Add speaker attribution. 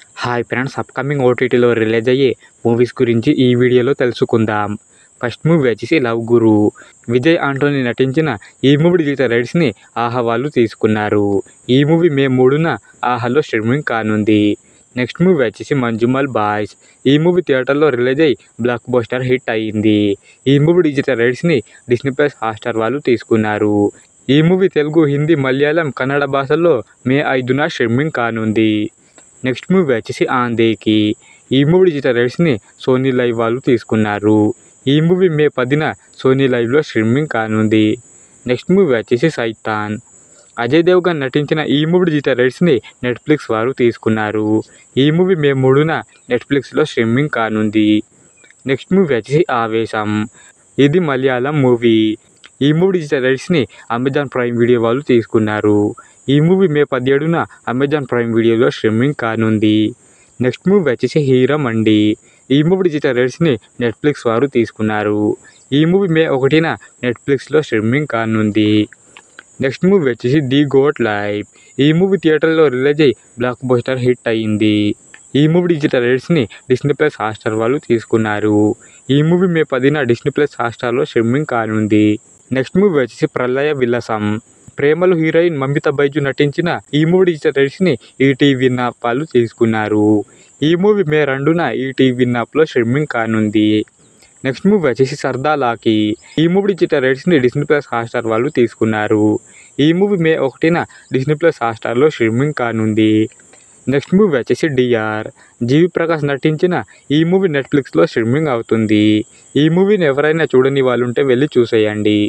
Speaker 1: Hi friends, upcoming ఓటీటీలో release అయ్యే movies గురించి ఈ వీడియోలో తెలుసుకుందాం. ఫస్ట్ మూవీ వచ్చేసి లవ్ గురు. విజయ్ ఆంటోనీ నటించిన ఈ మూవీ డిజిటల్ రైట్స్ని ఆహా వాళ్ళు తీసుకున్నారు. ఈ మూవీ మే 3న ఆహాలో స్ట్రీమింగ్ కానుంది. నెక్స్ట్ మూవీ వచ్చేసి మంజుమల్ బాయ్స్. ఈ మూవీ థియేటర్లో రిలీజ్ అయ్యి బ్లాక్ బస్టర్ హిట్ అయ్యింది. ఈ మూవీ డిజిటల్ రైట్స్ని డిస్నీ ప్లస్ హాట్‌స్టార్ వాళ్ళు తీసుకున్నారు. ఈ మూవీ తెలుగు, హిందీ, మలయాళం, కన్నడ భాషల్లో మే 5న స్ట్రీమింగ్ కానుంది. నెక్స్ట్ మూవీ వచ్చేసి ఆంధేకి. ఈ మూవీ డిజిటల్ రైట్స్ని సోనీ లైవ్ వాళ్ళు తీసుకున్నారు. ఈ మూవీ మే 10న సోనీ లైవ్లో స్ట్రీమింగ్ కానుంది. నెక్స్ట్ మూవీ వచ్చేసి సైతాన్. అజయ్ దేవగన్ నటించిన ఈ మూవీ డిజిటల్ రైట్స్ని నెట్ఫ్లిక్స్ వారు తీసుకున్నారు. ఈ మూవీ మే 3న నెట్ఫ్లిక్స్లో స్ట్రీమింగ్ కానుంది. నెక్స్ట్ మూవీ వచ్చేసి ఆవేశం. ఇది మలయాళం మూవీ. ఈ మూవీ డిజిటల్ రైట్స్ని అమెజాన్ ప్రైమ్ వీడియో వాళ్ళు తీసుకున్నారు. ఈ మూవీ మే 17న అమెజాన్ ప్రైమ్ వీడియోలో స్ట్రీమింగ్ కానుంది. నెక్స్ట్ మూవీ వచ్చేసి హీరమండి. ఈ మూవీ డిజిటల్ రైట్స్ని నెట్ఫ్లిక్స్ వారు తీసుకున్నారు. ఈ మూవీ మే 1న నెట్ఫ్లిక్స్లో స్ట్రీమింగ్ కానుంది. నెక్స్ట్ మూవీ వచ్చేసి ది గోట్ లైఫ్. ఈ మూవీ థియేటర్లో రిలీజ్ అయ్యి బ్లాక్ బస్టర్ హిట్ అయ్యింది. ఈ మూవీ డిజిటల్ రైట్స్ని డిస్నీ ప్లస్ హాట్‌స్టార్ వాళ్ళు తీసుకున్నారు. ఈ మూవీ మే 10న డిస్నీ ప్లస్ హాట్‌స్టార్లో స్ట్రీమింగ్ కానుంది. నెక్స్ట్ మూవీ వచ్చేసి ప్రళయ విలాసం. ప్రేమలో హీరోయిన్ మమితా బైజు నటించిన ఈ మూవీ డిజిటల్ రైట్స్ని ఈటీవీ నాప్ వాళ్ళు తీసుకున్నారు. ఈ మూవీ మే 2న ఈటీవీ నాప్లో స్ట్రీమింగ్ కానుంది. నెక్స్ట్ మూవీ వచ్చేసి సర్దాలాకి. ఈ మూవీ డిజిటల్ రైట్స్ని డిస్నీ ప్లస్ హాట్‌స్టార్ వాళ్ళు తీసుకున్నారు. ఈ మూవీ మే 1న డిస్నీ ప్లస్ హాట్‌స్టార్లో స్ట్రీమింగ్ కానుంది. నెక్స్ట్ మూవీ వచ్చేసి డిఆర్. జీవి ప్రకాష్ నటించిన ఈ మూవీ నెట్ఫ్లిక్స్లో స్ట్రీమింగ్ అవుతుంది. ఈ మూవీని ఎవరైనా చూడని వాళ్ళు ఉంటే వెళ్ళి చూసేయండి.